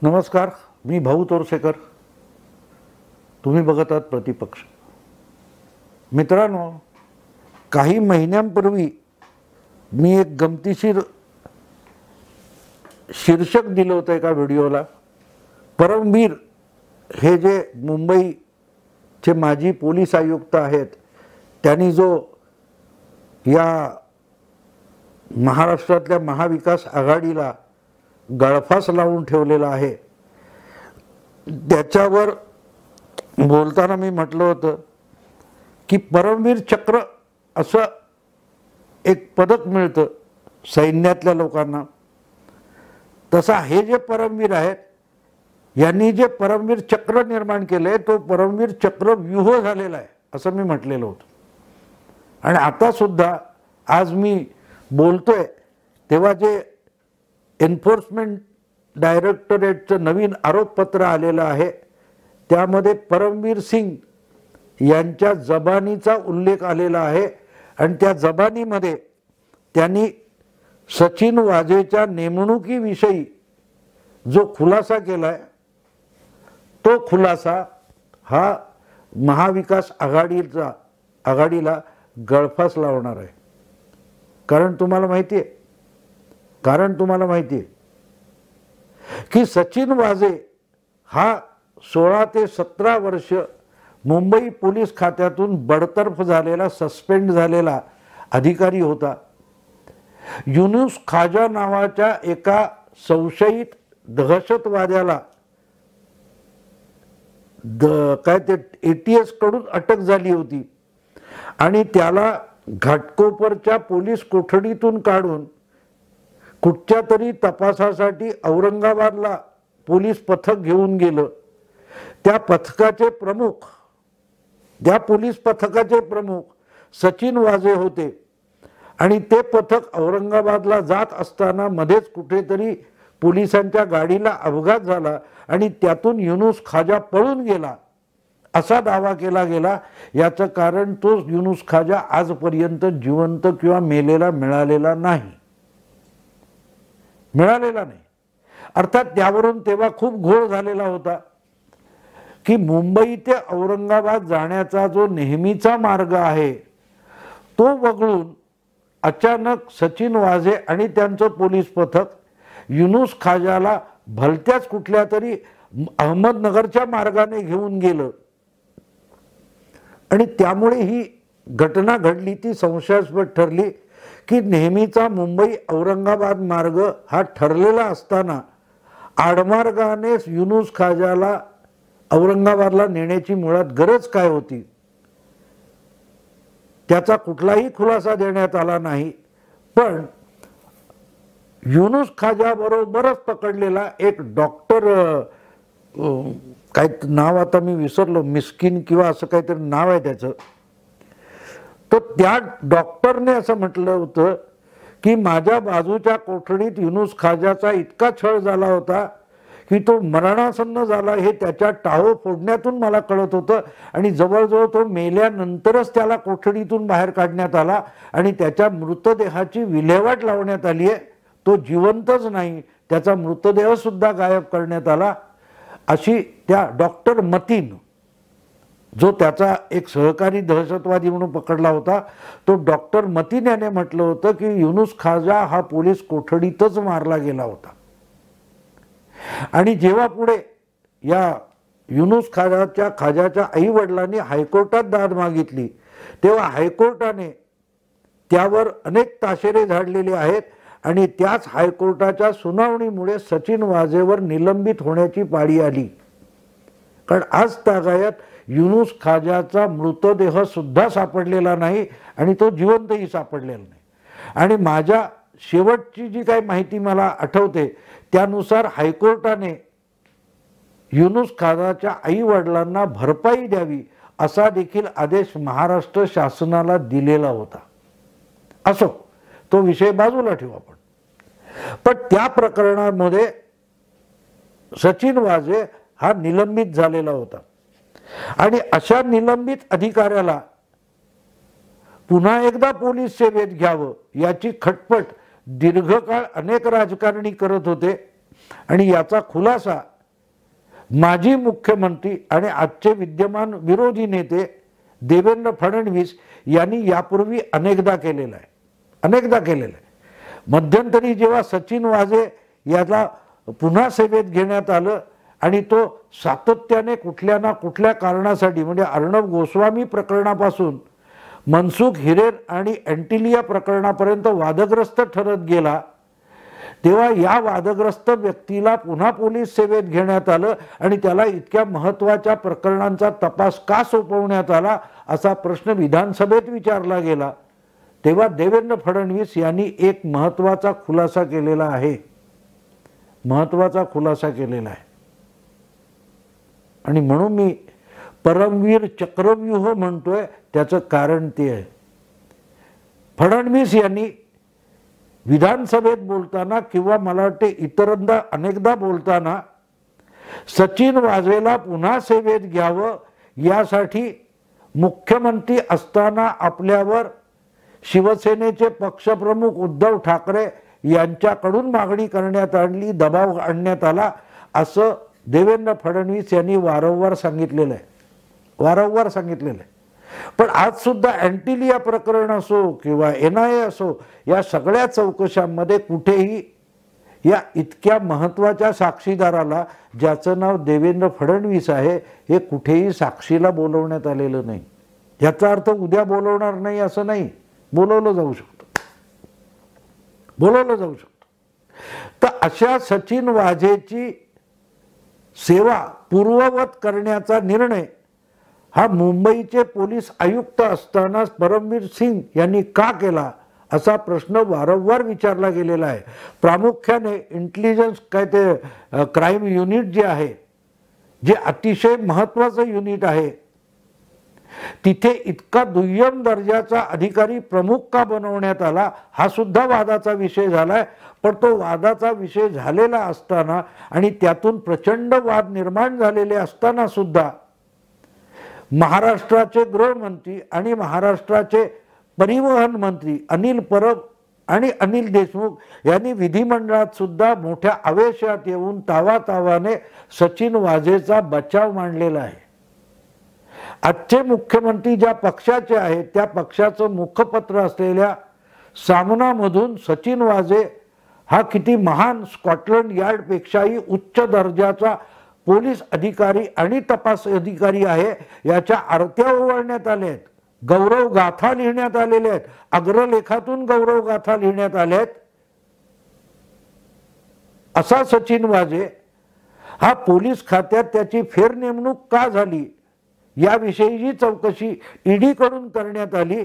नमस्कार, मी भाऊ तोरसेकर. तुम्ही बघत आहात प्रतिपक्ष. मित्रांनो, काही महिन्यांपूर्वी मी एक गमतीशीर शीर्षक दिलं होतं एका व्हिडिओला. परमवीर हे जे मुंबईचे माजी पोलीस आयुक्त आहेत, त्यांनी जो या महाराष्ट्रातल्या महाविकास आघाडीला गळफास लावून ठेवलेला आहे, त्याच्यावर बोलताना मी म्हटलं होतं की परमवीर चक्र असं एक पदक मिळतं सैन्यातल्या लोकांना. तसा हे जे परमवीर आहेत, यांनी जे परमवीर चक्र निर्माण केले, तो परमवीर चक्र व्यूह झालेला आहे असं मी म्हटलेलं होतं. आणि आता सुद्धा आज मी बोलतोय तेव्हा जे एन्फोर्समेंट डायरेक्टरेटचं नवीन आरोपपत्र आलेलं आहे, त्यामध्ये परमवीर सिंग यांच्या जबानीचा उल्लेख आलेला आहे. आणि त्या जबानीमध्ये त्यांनी सचिन वाझेच्या नेमणुकीविषयी जो खुलासा केला आहे, तो खुलासा हा महाविकास आघाडीला गळफास लावणार आहे. कारण तुम्हाला माहिती आहे की सचिन वाझे हा 16 ते 17 वर्ष मुंबई पोलीस खात्यातून बडतर्फ झालेला, सस्पेंड झालेला अधिकारी होता. युनुस खाजा नावाच्या एका संशयित दहशतवाद्याला ATS कडून अटक झाली होती आणि त्याला घाटकोपरच्या पोलीस कोठडीतून काढून कुठच्या तरी तपासासाठी औरंगाबादला पोलीस पथक घेऊन गेलं. त्या पोलीस पथकाचे प्रमुख सचिन वाझे होते. आणि ते पथक औरंगाबादला जात असताना मध्येच कुठेतरी पोलिसांच्या गाडीला अपघात झाला आणि त्यातून युनुस खाजा पळून गेला असा दावा केला गेला. याचं कारण तो युनुस खाजा आजपर्यंत जिवंत किंवा मेलेला मिळालेला नाही. अर्थात त्यावरून तेव्हा खूप घोळ झालेला होता की मुंबई ते औरंगाबाद जाण्याचा जो नेहमीचा मार्ग आहे, तो वगळून अचानक सचिन वाझे आणि त्यांचं पोलीस पथक युनुस खाजाला भलत्याच कुठल्या तरी अहमदनगरच्या मार्गाने घेऊन गेलं. आणि त्यामुळे ही घटना घडली, ती संशयास्पद ठरली की नेहमीचा मुंबई औरंगाबाद मार्ग हा ठरलेला असताना आडमार्गाने युनुस खाजाला औरंगाबादला नेण्याची मुळात गरज काय होती, त्याचा कुठलाही खुलासा देण्यात आला नाही. पण युनुस खाजाबरोबरच पकडलेला एक डॉक्टर, काय नाव आता मी विसरलो, मिस्किन किंवा असं काहीतरी नाव आहे त्याचं, तर त्या डॉक्टरने असं म्हटलं होतं की माझ्या बाजूच्या कोठडीत युनुस खाजाचा इतका छळ झाला होता की तो मरणासन्न झाला हे त्याच्या टाहो फोडण्यातून मला कळत होतं. आणि जवळजवळ तो मेल्यानंतरच त्याला कोठडीतून बाहेर काढण्यात आला आणि त्याच्या मृतदेहाची विल्हेवाट लावण्यात आली आहे. तो जिवंतच नाही, त्याचा मृतदेह सुद्धा गायब करण्यात आला, अशी त्या डॉक्टर मतीन, जो त्याचा एक सहकारी दहशतवादी म्हणून पकडला होता, तो डॉक्टर मतीन याने म्हटलं होतं की युनुस खाजा हा पोलीस कोठडीतच मारला गेला होता. आणि जेव्हा पुढे या युनुस खाजाच्या आई वडिलांनी हायकोर्टात दाद मागितली, तेव्हा हायकोर्टाने त्यावर अनेक ताशेरे झाडलेले आहेत. आणि त्याच हायकोर्टाच्या सुनावणीमुळे सचिन वाझेवर निलंबित होण्याची पाळी आली. कारण आज तागायत युनुस खाजाचा मृतदेह सुद्धा सापडलेला नाही आणि तो जिवंतही सापडलेला नाही. आणि माझ्या शेवटची जी काही माहिती मला आठवते त्यानुसार हायकोर्टाने युनुस खाजाच्या आई वडिलांना भरपाई द्यावी असा देखील आदेश महाराष्ट्र शासनाला दिलेला होता. असो, तो विषय बाजूला ठेवू आपण. पण त्या प्रकरणामध्ये सचिन वाझे हा निलंबित झालेला होता. आणि अशा निलंबित अधिकाऱ्याला पुन्हा एकदा पोलीस सेवेत घ्यावं याची खटपट दीर्घकाळ अनेक राजकारणी करत होते. आणि याचा खुलासा माजी मुख्यमंत्री आणि आजचे विद्यमान विरोधी नेते देवेंद्र फडणवीस यांनी यापूर्वी अनेकदा केलेलं आहे. मध्यंतरी जेव्हा सचिन वाझे याला पुन्हा सेवेत घेण्यात आलं आणि तो सातत्याने कुठल्या ना कुठल्या कारणासाठी म्हणजे अर्णब गोस्वामी प्रकरणापासून मनसुख हिरेन आणि अँटिलिया प्रकरणापर्यंत वादग्रस्त ठरत गेला, तेव्हा या वादग्रस्त व्यक्तीला पुन्हा पोलीस सेवेत घेण्यात आलं आणि त्याला इतक्या महत्त्वाच्या प्रकरणांचा तपास का सोपवण्यात आला असा प्रश्न विधानसभेत विचारला गेला. तेव्हा देवेंद्र फडणवीस यांनी एक महत्त्वाचा खुलासा केलेला आहे. आणि म्हणून मी परमवीर चक्रव्यूह म्हणतोय, त्याचं कारण ते आहे. फडणवीस यांनी विधानसभेत बोलताना किंवा मला वाटते इतरंदा अनेकदा बोलताना सचिन वाझेला पुन्हा सेवेत घ्यावं यासाठी मुख्यमंत्री असताना आपल्यावर शिवसेनेचे पक्षप्रमुख उद्धव ठाकरे यांच्याकडून मागणी करण्यात आली, दबाव आणण्यात आला, असं देवेंद्र फडणवीस यांनी वारंवार सांगितलेलं आहे. पण आज सुद्धा अँटिलिया प्रकरण असो किंवा NIA असो, या सगळ्या चौकशांमध्ये कुठेही या इतक्या महत्त्वाच्या साक्षीदाराला ज्याचं नाव देवेंद्र फडणवीस आहे हे कुठेही साक्षीला बोलवण्यात आलेलं नाही. याचा अर्थ उद्या बोलवणार नाही असं नाही, बोलवलं जाऊ शकतं. तर अशा सचिन वाझेची सेवा पूर्ववत करण्याचा निर्णय हा मुंबईचे पोलीस आयुक्त असताना परमवीर सिंग यांनी का केला असा प्रश्न वारंवार विचारला गेलेला आहे. प्रामुख्याने इंटेलिजन्स क्राईम युनिट जे आहे, जे अतिशय महत्त्वाचं युनिट आहे, तिथे इतका दुय्यम दर्जाचा अधिकारी प्रमुख का बनवण्यात आला हा सुद्धा वादाचा विषय झालाय. पण तो वादाचा विषय झालेला असताना आणि त्यातून प्रचंड वाद निर्माण झालेले असताना सुद्धा महाराष्ट्राचे गृहमंत्री आणि महाराष्ट्राचे परिवहन मंत्री अनिल परब आणि अनिल देशमुख यांनी विधिमंडळात सुद्धा मोठ्या आवेशात येऊन तावातावाने सचिन वाझेचा बचाव मांडलेला आहे. आजचे मुख्यमंत्री ज्या पक्षाचे आहेत त्या पक्षाचं मुखपत्र असलेल्या सामनामधून सचिन वाझे हा किती महान स्कॉटलंड यार्डपेक्षाही उच्च दर्जाचा पोलीस अधिकारी आणि तपास अधिकारी आहे याच्या आरत्या ओवाळण्यात आल्या आहेत. गौरव गाथा लिहिण्यात आलेल्या आहेत, अग्रलेखातून गौरव गाथा लिहिण्यात आल्या आहेत. असा सचिन वाझे हा पोलीस खात्यात त्याची फेरनेमणूक का झाली याविषयीची चौकशी ईडी कडून करण्यात आली.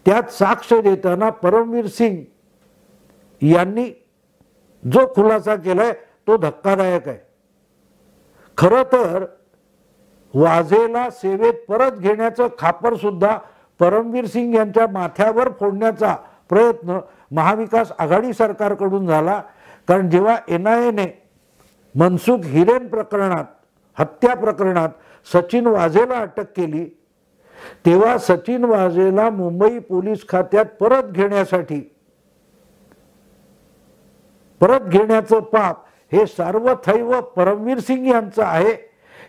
त्यात साक्ष देताना परमवीर सिंग यांनी जो खुलासा केलाय तो धक्कादायक आहे. खरं तर वाझेला सेवेत परत घेण्याचं खापर सुद्धा परमवीर सिंग यांच्या माथ्यावर फोडण्याचा प्रयत्न महाविकास आघाडी सरकारकडून झाला. कारण जेव्हा NIAने मनसुख हिरेन प्रकरणात, हत्या प्रकरणात सचिन वाझेला अटक केली, तेव्हा सचिन वाझेला मुंबई पोलीस खात्यात परत घेण्याचं पाप हे सर्वथैव परमवीर सिंग यांचं आहे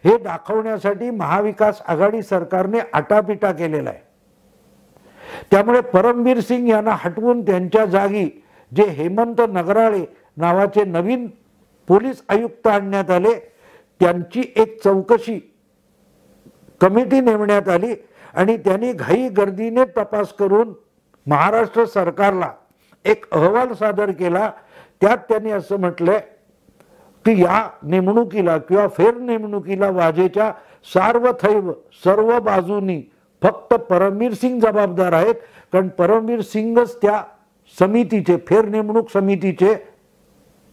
हे दाखवण्यासाठी महाविकास आघाडी सरकारने आटापिटा केलेला आहे. त्यामुळे परमवीर सिंग यांना हटवून त्यांच्या जागी जे हेमंत नगराळे नावाचे नवीन पोलीस आयुक्त आणण्यात आले, त्यांची एक चौकशी कमिटी नेमण्यात आली आणि त्यांनी घाई गर्दीने तपास करून महाराष्ट्र सरकारला एक अहवाल सादर केला. त्यात त्यांनी असं म्हटलंय की या नेमणुकीला किंवा फेरनेमणुकीला वाझेच्या सार्वथैव सर्व बाजूनी फक्त परमवीर सिंग जबाबदार आहेत. कारण परमवीर सिंगच त्या समितीचे, फेरनेमणूक समितीचे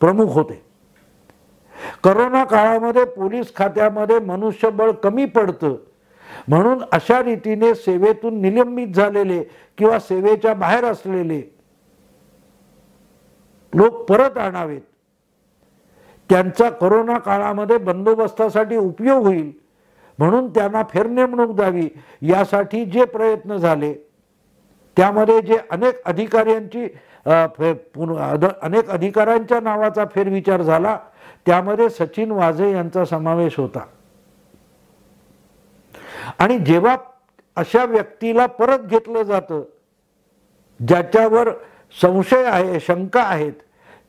प्रमुख होते. करोना काळामध्ये पोलीस खात्यामध्ये मनुष्यबळ कमी पडतं म्हणून अशा रीतीने सेवेतून निलंबित झालेले किंवा सेवेच्या बाहेर असलेले लोक परत आणावेत, त्यांचा करोना काळामध्ये बंदोबस्तासाठी उपयोग होईल म्हणून त्यांना फेरनेमणूक द्यावी यासाठी जे प्रयत्न झाले त्यामध्ये जे अनेक अधिकाऱ्यांच्या नावाचा फेरविचार झाला त्यामध्ये सचिन वाझे यांचा समावेश होता. आणि जेव्हा अशा व्यक्तीला परत घेतलं जातं, ज्याच्यावर संशय आहे, शंका आहेत,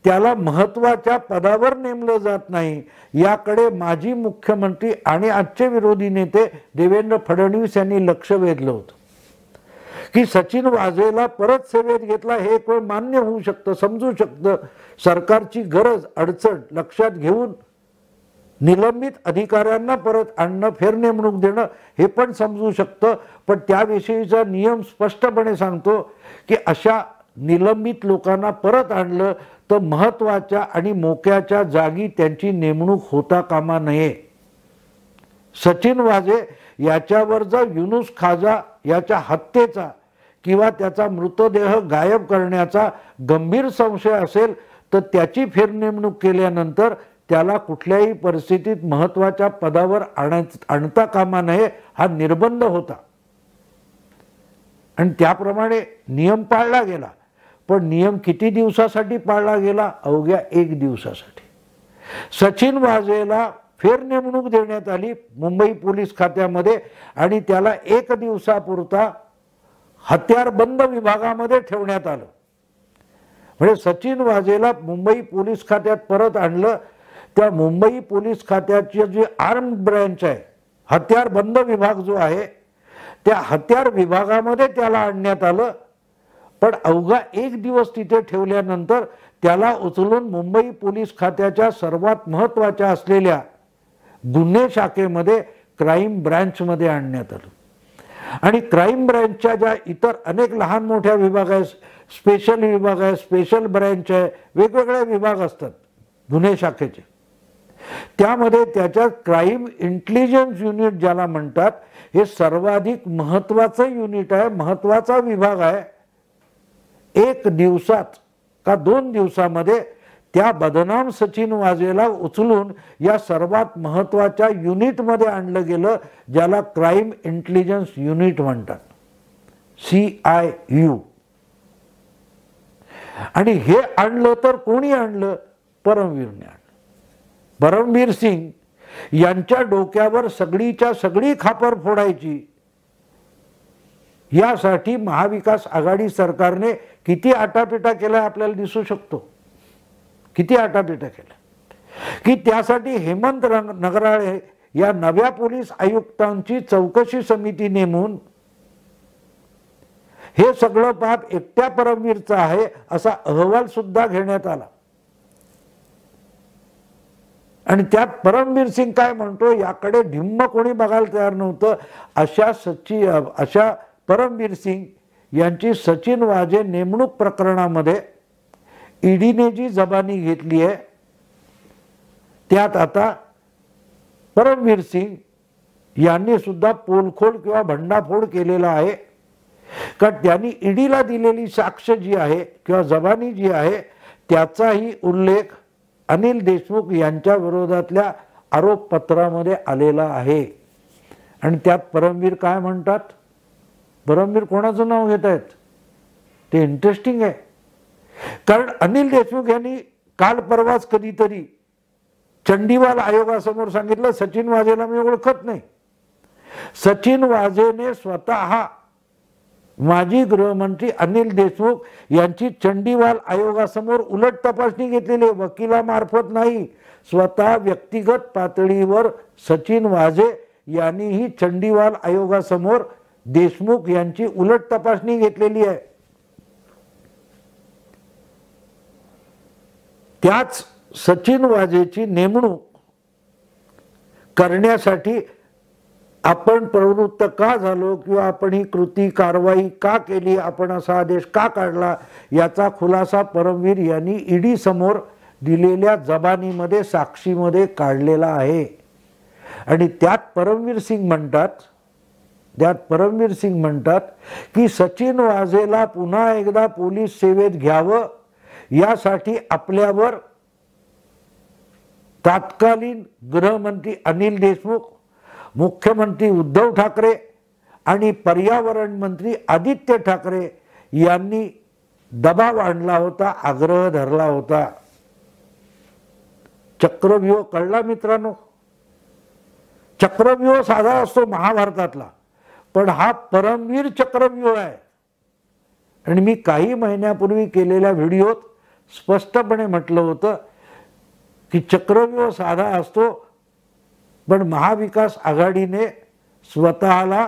त्याला महत्त्वाच्या पदावर नेमलं जात नाही, याकडे माजी मुख्यमंत्री आणि आजचे विरोधी नेते देवेंद्र फडणवीस यांनी लक्ष वेधलं होतं. की सचिन वाझेला परत सेवेत घेतला हे एक वेळ मान्य होऊ शकतं, समजू शकतं, सरकारची गरज अडचण लक्षात घेऊन निलंबित अधिकाऱ्यांना परत आणणं, फेरनेमणूक देणं हे पण समजू शकतं. पण त्याविषयीचा नियम स्पष्टपणे सांगतो की अशा निलंबित लोकांना परत आणलं तर महत्त्वाच्या आणि मोक्याच्या जागी त्यांची नेमणूक होता कामा नये. सचिन वाझे याच्यावर जर युनुस खाजा याच्या हत्येचा किंवा त्याचा मृतदेह गायब करण्याचा गंभीर संशय असेल तर त्याची फेरनेमणूक केल्यानंतर त्याला कुठल्याही परिस्थितीत महत्त्वाच्या पदावर आणता कामा नये हा निर्बंध होता. आणि त्याप्रमाणे नियम पाळला गेला. पण नियम किती दिवसासाठी पाळला गेला? अवघ्या 1 दिवसासाठी. सचिन वाझेला फेरनेमणूक देण्यात आली मुंबई पोलीस खात्यामध्ये आणि त्याला 1 दिवसापुरता हत्यारबंद विभागामध्ये ठेवण्यात आलं. म्हणजे सचिन वाझेला मुंबई पोलीस खात्यात परत आणलं. त्या मुंबई पोलीस खात्याची जी आर्म्ड ब्रँच आहे, हत्यारबंद विभाग जो आहे, त्या हत्यार विभागामध्ये त्याला आणण्यात आलं. पण अवघा 1 दिवस तिथे ठेवल्यानंतर त्याला उचलून मुंबई पोलीस खात्याच्या सर्वात महत्त्वाच्या असलेल्या गुन्हे शाखेमध्ये क्राईम ब्रँचमध्ये आणण्यात आलं. आणि क्राईम ब्रँचच्या ज्या इतर अनेक लहान मोठ्या विभाग आहेत, स्पेशल विभाग आहे, स्पेशल ब्रँच आहे, वेगवेगळे विभाग असतात गुन्हे शाखेचे, त्यामध्ये त्याच्या क्राईम इंटेलिजन्स युनिट ज्याला म्हणतात, हे सर्वाधिक महत्त्वाचं युनिट आहे, महत्त्वाचा विभाग आहे. 1 दिवसात का 2 दिवसामध्ये त्या बदनाम सचिन वाझेला उचलून या सर्वात महत्त्वाच्या युनिटमध्ये आणलं गेलं, ज्याला क्राईम इंटेलिजन्स युनिट म्हणतात, CIU. आणि हे आणलं तर कोणी आणलं? परमवीरने आणलं. परमवीर सिंग यांच्या डोक्यावर सगळीच्या सगळी खापर फोडायची, यासाठी महाविकास आघाडी सरकारने किती आटापिटा केला आपल्याला दिसू शकतो. किती आटापिटा केला की त्यासाठी हेमंत नगराळे या नव्या पोलीस आयुक्तांची चौकशी समिती नेमून हे सगळं पाप एकट्या परमवीरचा आहे असा अहवाल सुद्धा घेण्यात आला. आणि त्यात परमवीर सिंग काय म्हणतो, याकडे ढिम्म कोणी बघायला तयार नव्हतं. अशा परमवीर सिंग यांची सचिन वाझे नेमणूक प्रकरणामध्ये ईडीने जी जबानी घेतली आहे, त्यात आता परमवीर सिंग यांनी सुद्धा पोलखोल किंवा भंडाफोड केलेला आहे. कारण त्यांनी ईडीला दिलेली साक्ष जी आहे किंवा जबानी जी आहे, त्याचाही उल्लेख अनिल देशमुख यांच्या विरोधातल्या आरोपपत्रामध्ये आलेला आहे. आणि त्यात परमवीर काय म्हणतात, परमवीर कोणाचं नाव घेत आहेत ते इंटरेस्टिंग आहे. कारण अनिल देशमुख यांनी काल परवाच कधीतरी चंडीवाल आयोगासमोर सांगितलं, सचिन वाझेला मी ओळखत नाही. सचिन वाझेने स्वतः माजी गृहमंत्री अनिल देशमुख यांची चंडीवाल आयोगासमोर उलट तपासणी घेतलेली, वकिलामार्फत नाही, स्वतः व्यक्तिगत पातळीवर सचिन वाझे यांनीही चंडीवाल आयोगासमोर देशमुख यांची उलट तपासणी घेतलेली आहे. त्याच सचिन वाझेची नेमणूक करण्यासाठी आपण प्रवृत्त का झालो किंवा आपण ही कृती कारवाई का केली, आपण असा आदेश का काढला, याचा खुलासा परमवीर यांनी ईडी समोर दिलेल्या जबानीमध्ये साक्षीमध्ये काढलेला आहे. आणि त्यात परमवीर सिंग म्हणतात की सचिन वाझेला पुन्हा एकदा पोलीस सेवेत घ्यावं यासाठी आपल्यावर तत्कालीन गृहमंत्री अनिल देशमुख, मुख्यमंत्री उद्धव ठाकरे आणि पर्यावरण मंत्री आदित्य ठाकरे यांनी दबाव आणला होता, आग्रह धरला होता. चक्रव्यूह कळला मित्रांनो? चक्रव्यूह साधा असतो महाभारतातला, पण हा परमवीर चक्रव्यूह आहे. आणि मी काही महिन्यापूर्वी केलेल्या व्हिडिओत स्पष्टपणे म्हटलं होतं की चक्रव्यूह साधा असतो, पण महाविकास आघाडीने स्वतःला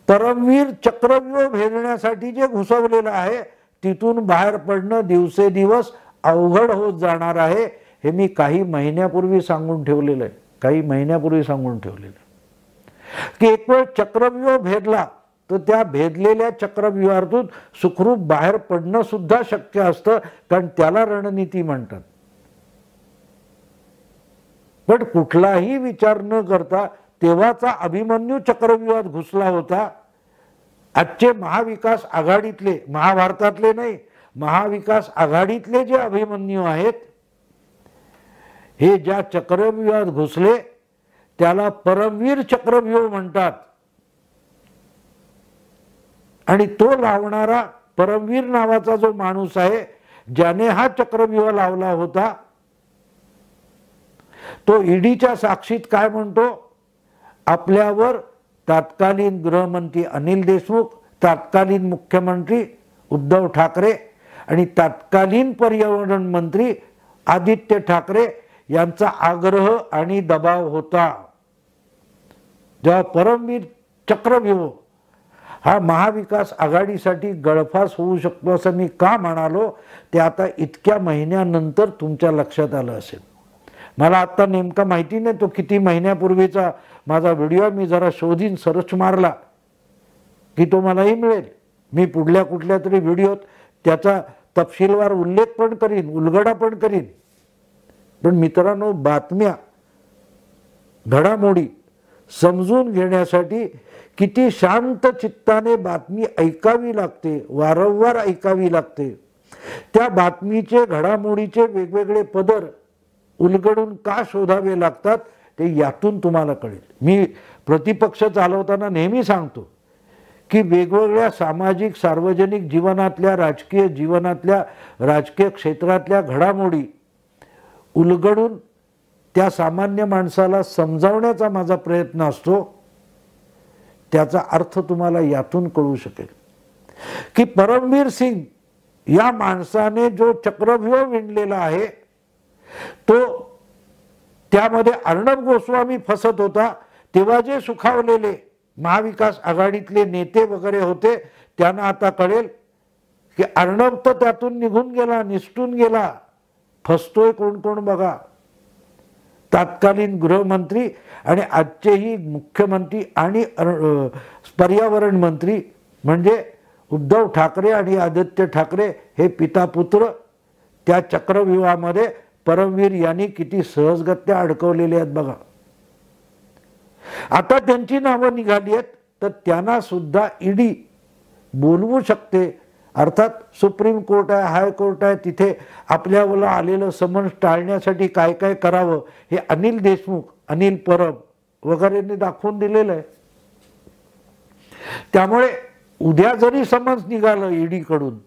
परमवीर चक्रव्यूह भेदण्यासाठी जे घुसवलेलं आहे तिथून बाहेर पडणं दिवसेदिवस अवघड होत जाणार आहे. हे मी काही महिन्यापूर्वी सांगून ठेवलेलं आहे, काही महिन्यापूर्वी सांगून ठेवलेलं आहे की एक वेळ चक्रव्यूह भेदला तर त्या भेदलेल्या चक्रव्यूहातून सुखरूप बाहेर पडणं सुद्धा शक्य असतं, कारण त्याला रणनीती म्हणतात. पण कुठलाही विचार न करता तेव्हाचा अभिमन्यू चक्रव्यूहात घुसला होता. आजचे महाविकास आघाडीतले, महाभारतातले नाही, महाविकास आघाडीतले जे अभिमन्यू आहेत हे ज्या चक्रव्यूहात घुसले त्याला परमवीर चक्रव्यूह म्हणतात. आणि तो लावणारा परमवीर नावाचा जो माणूस आहे ज्याने हा चक्रव्यूह लावला होता, तो ईडीच्या साक्षीत काय म्हणतो, आपल्यावर तत्कालीन गृहमंत्री अनिल देशमुख, तत्कालीन मुख्यमंत्री उद्धव ठाकरे आणि तत्कालीन पर्यावरण मंत्री आदित्य ठाकरे यांचा आग्रह आणि दबाव होता. जेव्हा परमवीर चक्रव्यूह हा महाविकास आघाडीसाठी गळफास होऊ शकतो असं मी का म्हणालो ते आता इतक्या महिन्यानंतर तुमच्या लक्षात आलं असेल. मला आता नेमका माहिती नाही तो किती महिन्यापूर्वीचा माझा व्हिडिओ, मी जरा शोधीन, सर्च मारला की तो मलाही मिळेल. मी पुढल्या कुठल्या तरी व्हिडिओत त्याचा तपशीलवार उल्लेख पण करीन, उलगडा पण करीन. पण मित्रांनो, बातम्या, घडामोडी समजून घेण्यासाठी किती शांत चित्ताने बातमी ऐकावी लागते, वारंवार ऐकावी लागते. त्या बातमीचे, घडामोडीचे वेगवेगळे पदर उलगडून का शोधावे लागतात ते यातून तुम्हाला कळेल. मी प्रतिपक्ष चालवताना नेहमी सांगतो की वेगवेगळ्या सामाजिक, सार्वजनिक जीवनातल्या, राजकीय जीवनातल्या, राजकीय क्षेत्रातल्या घडामोडी उलगडून त्या सामान्य माणसाला समजावण्याचा माझा प्रयत्न असतो. त्याचा अर्थ तुम्हाला यातून कळू शकेल की परमवीर सिंग या माणसाने जो चक्रव्यूह विणलेला आहे तो, त्यामध्ये अर्णब गोस्वामी फसत होता. तेव्हा जे सुखावलेले महाविकास आघाडीतले नेते वगैरे होते त्यांना आता कळेल की अर्णब तर त्यातून निघून गेला, निसटून गेला. फसतोय कोण कोण बघा. तत्कालीन गृहमंत्री आणि आजचेही मुख्यमंत्री आणि पर्यावरण मंत्री म्हणजे उद्धव ठाकरे आणि आदित्य ठाकरे हे पिता पुत्र त्या चक्रव्यूहामध्ये परमवीर यांनी किती सहजगत्या अडकवलेले आहेत बघा. आता त्यांची नावं निघाली आहेत तर त्यांना सुद्धा ईडी बोलवू शकते. अर्थात सुप्रीम कोर्ट आहे, हायकोर्ट आहे, तिथे आपल्यावर आलेलं समन्स टाळण्यासाठी काय काय करावं हे अनिल देशमुख, अनिल परब वगैरेंनी दाखवून दिलेलं आहे. त्यामुळे उद्या जरी समन्स निघालं ईडी कडून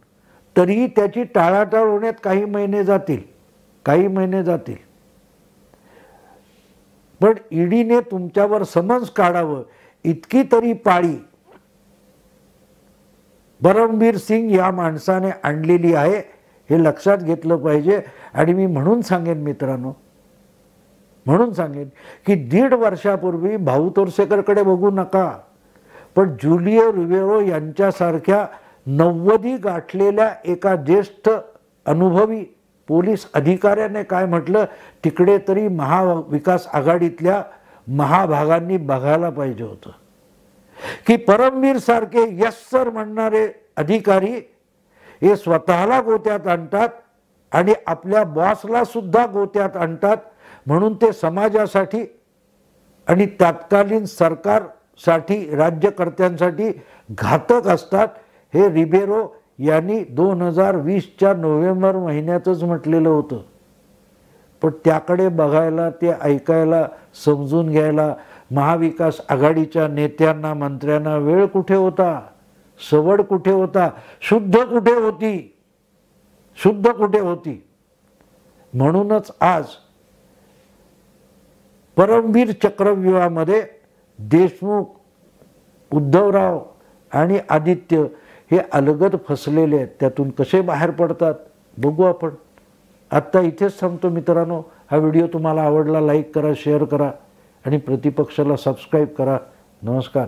तरीही त्याची टाळाटाळ होण्यात काही महिने जातील, काही महिने जातील. पण ईडीने तुमच्यावर समन्स काढावं इतकी तरी पाळी परमवीर सिंग या माणसाने आणलेली आहे हे लक्षात घेतलं पाहिजे. आणि मी म्हणून सांगेन मित्रांनो, म्हणून सांगेन की 1.5 वर्षापूर्वी भाऊ तोरसेकरकडे बघू नका, पण जुलिओ रिबेरो यांच्यासारख्या 90 गाठलेल्या एका ज्येष्ठ अनुभवी पोलीस अधिकाऱ्याने काय म्हटलं, तिकडे तरी महाविकास आघाडीतल्या महाभागांनी बघायला पाहिजे होतं की परमवीर सारखे यस सर म्हणणारे अधिकारी हे स्वतःला गोत्यात आणतात आणि आपल्या बॉसला सुद्धा गोत्यात आणतात. म्हणून ते समाजासाठी आणि तत्कालीन सरकारसाठी, राज्यकर्त्यांसाठी घातक असतात. हे रिबेरो यांनी 2020च्या नोव्हेंबर महिन्यातच म्हटलेलं होतं. पण त्याकडे बघायला, ते ऐकायला, समजून घ्यायला महाविकास आघाडीच्या नेत्यांना, मंत्र्यांना वेळ कुठे होता, सवड कुठे होता, शुद्ध कुठे होती, शुद्ध कुठे होती. म्हणूनच आज परमवीर चक्रव्यूहामध्ये देशमुख, उद्धवराव आणि आदित्य हे अलगद फसलेले आहेत. त्यातून कसे बाहेर पडतात बघू आपण. आत्ता इथेच थांबतो मित्रांनो. हा व्हिडिओ तुम्हाला आवडला लाईक करा, शेअर करा आणि प्रतिपक्षाला सबस्क्राईब करा. नमस्कार.